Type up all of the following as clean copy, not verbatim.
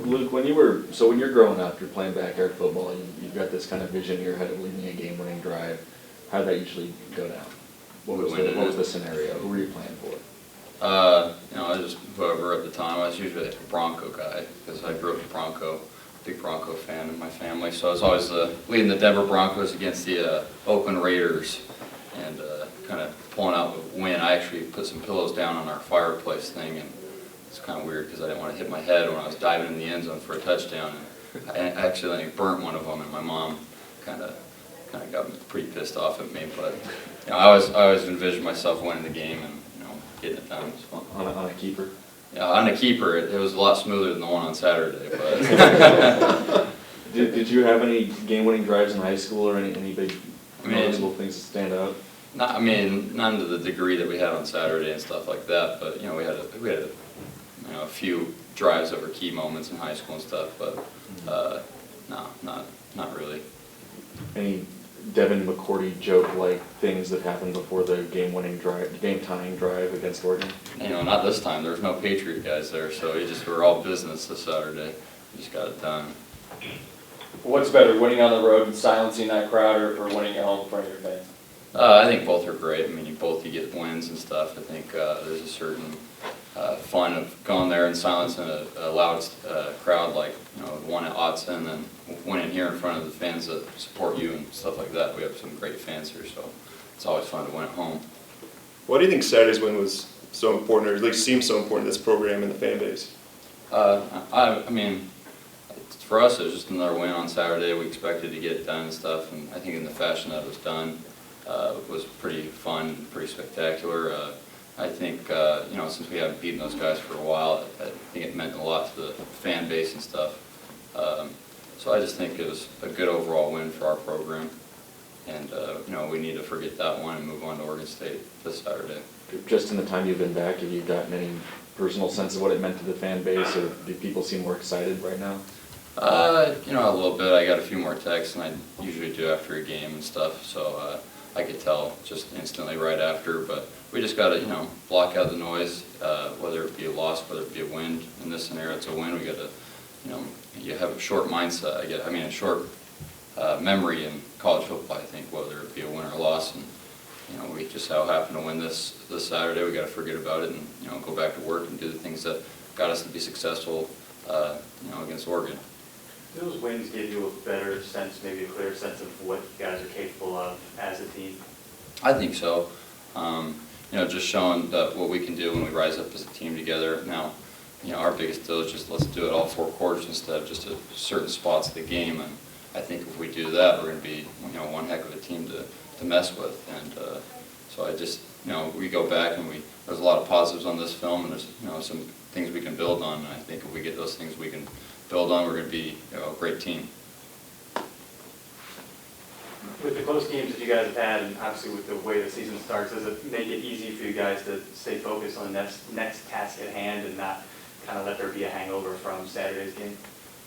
Luke, when you're growing up, you're playing backyard football, you've got this kind of vision in your head of leading a game-winning drive. How did that usually go down? What was the scenario? Who were you playing for? I just, whoever at the time, I was usually a Bronco guy, because I grew up a big Bronco fan in my family, so I was always leading the Denver Broncos against the Oakland Raiders, and kind of pulling out the win. I actually put some pillows down on our fireplace thing, and it's kind of weird because I didn't want to hit my head when I was diving in the end zone for a touchdown, and I accidentally burnt one of them, and my mom kind of got pretty pissed off at me, but I always envisioned myself winning the game and getting it done. So. On a keeper? Yeah, on a keeper, it was a lot smoother than the one on Saturday. But did you have any game-winning drives in high school or any big notable things that stand out? None to the degree that we had on Saturday and stuff like that. But we had a few drives that were key moments in high school and stuff. But no, not really. Any Devin McCourty joke-like things that happened before the game-tying drive against Oregon? Not this time. There was no Patriot guys there, so we're all business this Saturday. We just got it done. What's better, winning on the road and silencing that crowd, or winning at home in front of your fans? I think both are great. You get wins and stuff. I think there's a certain fun of going there and silencing a loud crowd like the one at Autzen, and winning here in front of the fans that support you and stuff like that. We have some great fans here, so it's always fun to win at home. Why do you think Saturday's win was so important, or at least seems so important to this program and the fan base? For us, it was just another win on Saturday. We expected to get it done and stuff, and I think in the fashion that it was done was pretty fun, pretty spectacular. I think, since we haven't beaten those guys for a while, I think it meant a lot to the fan base and stuff. So I just think it was a good overall win for our program. And, we need to forget that one and move on to Oregon State this Saturday. Just in the time you've been back, have you gotten any personal sense of what it meant to the fan base, or do people seem more excited right now? A little bit. I got a few more texts than I usually do after a game and stuff, so I could tell just instantly right after. But we just got to, block out the noise, whether it be a loss, whether it be a win. In this scenario, it's a win. We got to, you have a short mindset. A short memory in college football, I think, whether it be a win or a loss. And we just so happen to win this Saturday. We got to forget about it and go back to work and do the things that got us to be successful, against Oregon. Do those wins give you a better sense, maybe a clearer sense of what you guys are capable of as a team? I think so. Just showing that what we can do when we rise up as a team together. Now, our biggest deal is just let's do it all 4 quarters instead of just at certain spots of the game. And I think if we do that, we're going to be one heck of a team to mess with. And so I just we go back and there's a lot of positives on this film, and there's some things we can build on. And I think if we get those things we can build on, we're going to be a great team. With the close games that you guys have had, and obviously with the way the season starts, does it make it easy for you guys to stay focused on the next task at hand and not kind of let there be a hangover from Saturday's game?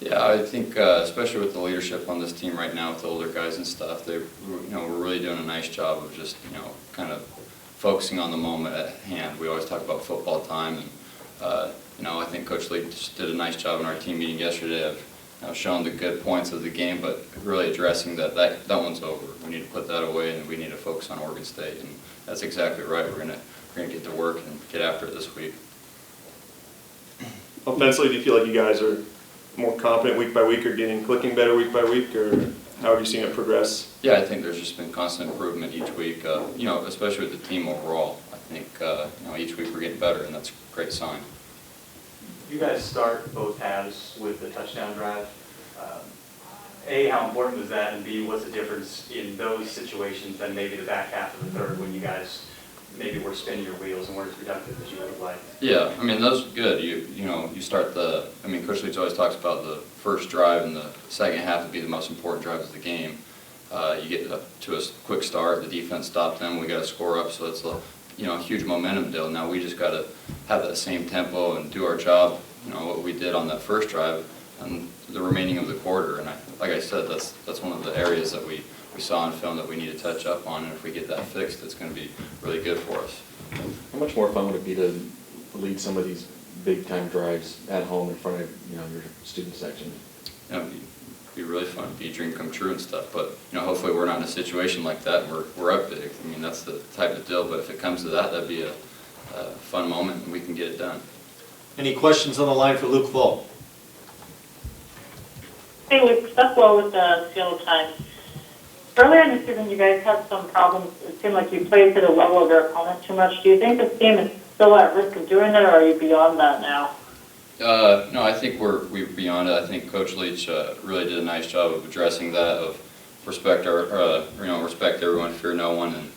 Yeah, I think especially with the leadership on this team right now, with the older guys and stuff, we're really doing a nice job of just kind of focusing on the moment at hand. We always talk about football time, and I think Coach Lee just did a nice job in our team meeting yesterday of showing the good points of the game, but really addressing that one's over. We need to put that away, and we need to focus on Oregon State, and that's exactly right. We're gonna get to work and get after it this week. Offensively, do you feel like you guys are more confident week by week, or clicking better week by week, or how have you seen it progress? Yeah, I think there's just been constant improvement each week. Especially with the team overall. I think each week we're getting better, and that's a great sign. You guys start both halves with the touchdown drive. A, how important was that, and B, what's the difference in those situations than maybe the back half of the third when you guys maybe were spinning your wheels and weren't as productive as you would have liked? Yeah, those are good. You start Coach Leach always talks about the first drive and the second half would be the most important drives of the game. You get to a quick start, the defense stopped them, we got to score up, so it's a huge momentum deal. Now we just got to have that same tempo and do our job, what we did on that first drive and the remaining of the quarter. And like I said, that's one of the areas that we saw in film that we need to touch up on, and if we get that fixed, it's going to be really good for us. How much more fun would it be to lead some of these big time drives at home in front of, your student section? You know, it'd be really fun, it'd be a dream come true and stuff, but, hopefully we're not in a situation like that, and we're up big. I mean, that's the type of deal, but if it comes to that, that'd be a fun moment, and we can get it done. Any questions on the line for Luke Falk? Hey, Luke, stuff well with the field time. Earlier in the season, you guys had some problems. It seemed like you played to the level of your opponent too much. Do you think this team is still at risk of doing that, or are you beyond that now? No, I think we're beyond it. I think Coach Leach really did a nice job of addressing that, of respect everyone, fear no one, and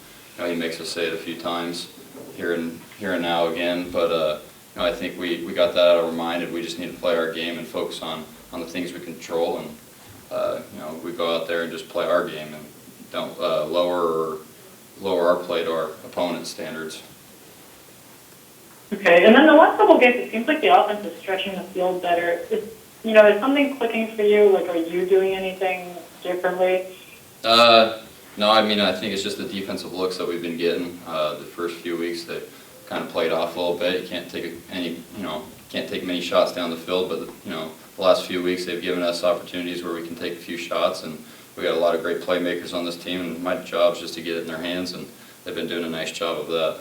he makes us say it a few times here and now again. But I think we got that out of our mind, and we just need to play our game and focus on the things we control, and we go out there and just play our game and don't lower our play to our opponent's standards. Okay, and then the last couple of games, it seems like the offense is stretching the field better. Is something clicking for you? Like, are you doing anything differently? No, I mean, I think it's just the defensive looks that we've been getting. The first few weeks, they kind of played off a little bit. You can't take many shots down the field, but the last few weeks they've given us opportunities where we can take a few shots, and we got a lot of great playmakers on this team, and my job is just to get it in their hands, and they've been doing a nice job of that.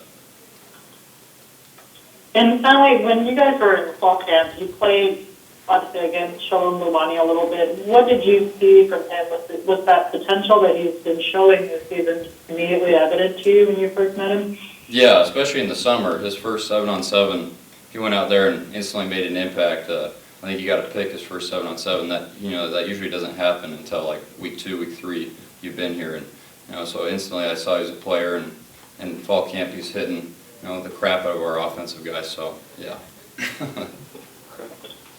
And finally, when you guys were in fall camp, you played, obviously, against Shalom Lumani a little bit. What did you see from him? Was that potential that he's been showing this season immediately evident to you when you first met him? Yeah, especially in the summer. His first 7-on-7, he went out there and instantly made an impact. I think he got to pick his first 7-on-7. That usually doesn't happen until like week 2, week 3. You've been here, and so instantly I saw he was a player, and in fall camp he's hitting the crap out of our offensive guys. So yeah.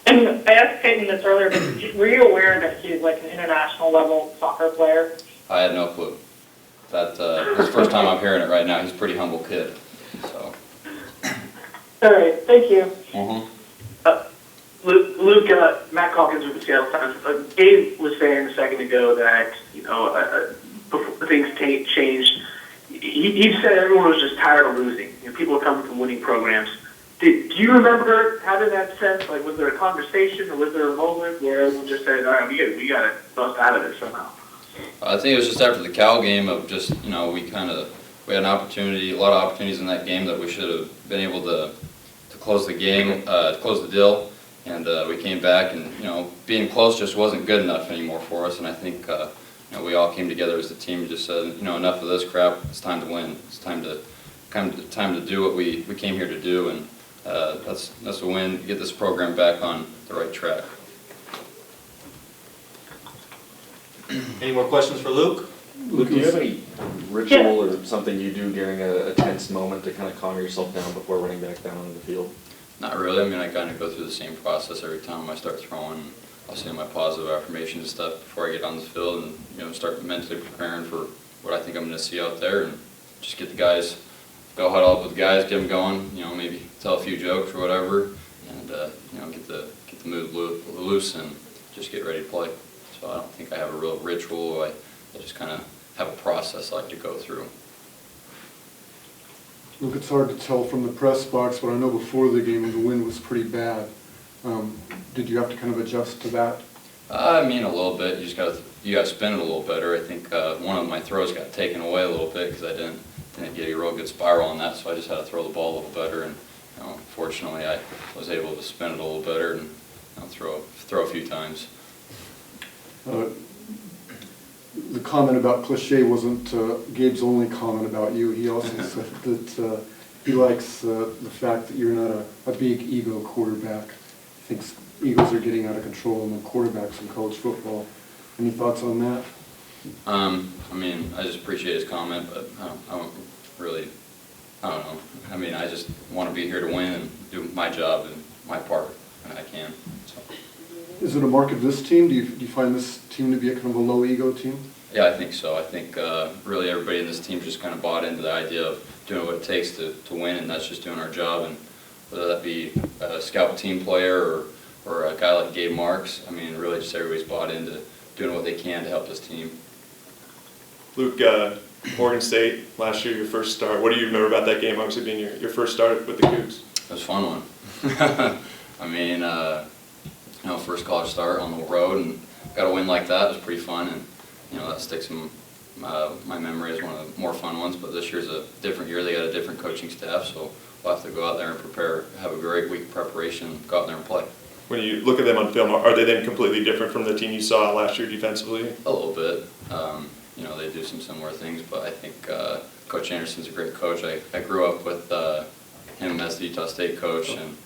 And I asked Peyton this earlier, but were you aware that he's like an international level soccer player? I had no clue. This is the first time I'm hearing it right now. He's a pretty humble kid. So. All right, thank you. Luke, Matt Calkins with the Seattle Times. Gabe was saying a second ago that before things changed, he said everyone was just tired of losing. People are coming from winning programs. Do you remember having that sense? Like, was there a conversation, or was there a moment where everyone just said, "All right, we got to bust out of this somehow"? I think it was just after the Cal game of just we had an opportunity, a lot of opportunities in that game that we should have been able to close the game, close the deal. And we came back, and being close just wasn't good enough anymore for us. And I think we all came together as a team and just said, enough of this crap. It's time to win. It's time to do what we came here to do, and that's a win. Get this program back on the right track. Any more questions for Luke? Luke, do you have any ritual or something you do during a tense moment to kind of calm yourself down before running back down onto the field? Not really. I mean, I kind of go through the same process every time I start throwing. I'll say my positive affirmations and stuff before I get on the field, and start mentally preparing for what I think I'm going to see out there, and just get the guys, go huddle up with the guys, get them going. Maybe tell a few jokes or whatever, and get the mood loose and just get ready to play. So I don't think I have a real ritual. I just kind of have a process I like to go through. Look, it's hard to tell from the press box, but I know before the game the wind was pretty bad. Did you have to kind of adjust to that? I mean, a little bit. You got to spin it a little better. I think one of my throws got taken away a little bit because I didn't get a real good spiral on that, so I just had to throw the ball a little better. And fortunately, I was able to spin it a little better and throw a few times. The comment about cliche wasn't Gabe's only comment about you. He also said that he likes the fact that you're not a big ego quarterback. He thinks egos are getting out of control among quarterbacks in college football. Any thoughts on that? I mean, I just appreciate his comment, but I don't know. I mean, I just want to be here to win and do my job and my part, and I can. So. Is it a mark of this team? Do you find this team to be a kind of a low ego team? Yeah, I think so. I think really everybody in this team just kind of bought into the idea of doing what it takes to win, and that's just doing our job. And whether that be a scout team player or a guy like Gabe Marks, I mean, really just everybody's bought into doing what they can to help this team. Luke, Oregon State, last year, your first start. What do you remember about that game, obviously being your first start with the COUGS? It was a fun one. I mean, first college start on the road and got a win like that was pretty fun, and that sticks in my memory as one of the more fun ones. But this year's a different year. They got a different coaching staff, so we'll have to go out there and prepare, have a great week of preparation, go out there and play. When you look at them on film, are they then completely different from the team you saw last year defensively? A little bit. They do some similar things, but I think Coach Anderson's a great coach. I grew up with him as the Utah State coach, and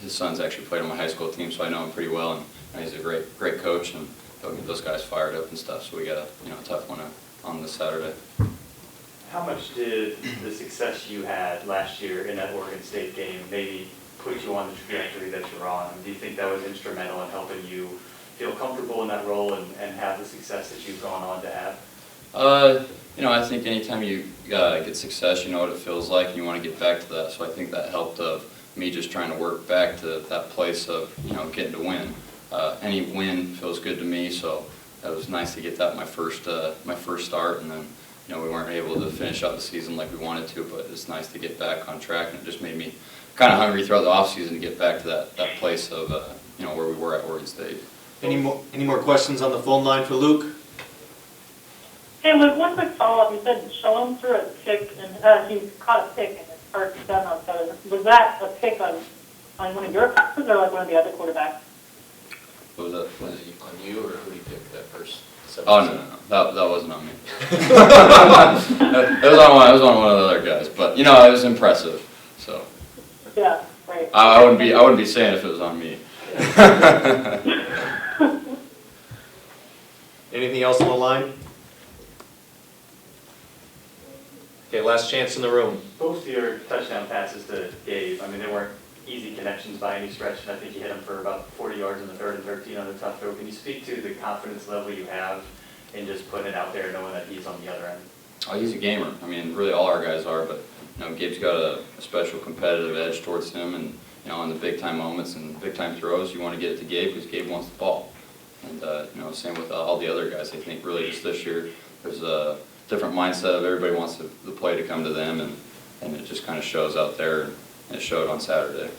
his son's actually played on my high school team, so I know him pretty well, and he's a great coach, and he'll get those guys fired up and stuff. So we got a tough one on this Saturday. How much did the success you had last year in that Oregon State game maybe put you on the trajectory that you're on? Do you think that was instrumental in helping you feel comfortable in that role and have the success that you've gone on to have? I think anytime you get success, you know what it feels like, and you want to get back to that. So I think that helped of me just trying to work back to that place of, getting to win. Any win feels good to me, so it was nice to get that my first start, and then, we weren't able to finish out the season like we wanted to, but it's nice to get back on track, and it just made me kind of hungry throughout the offseason to get back to that place of, where we were at Oregon State. Any more questions on the phone line for Luke? Hey, Luke, one quick follow-up. You said Shalom threw a pick, and he caught a pick and his first down on 7. Was that a pick on one of your passes or like one of the other quarterbacks? What was that? Was he on you, or who did he pick that first? Oh, no, that wasn't on me. It was on one of the other guys, but, it was impressive, so. Yeah, right. I wouldn't be saying if it was on me. Anything else on the line? Okay, last chance in the room. Both of your touchdown passes to Gabe, they weren't easy connections by any stretch, and I think you hit him for about 40 yards in the third and 13 on the tough throw. Can you speak to the confidence level you have in just putting it out there knowing that he's on the other end? Oh, he's a gamer. Really all our guys are, but Gabe's got a special competitive edge towards him, and in the big time moments and big time throws, you want to get it to Gabe because Gabe wants the ball. And same with all the other guys. I think really just this year there's a different mindset of everybody wants the play to come to them, and it just kind of shows out there, and it showed on Saturday.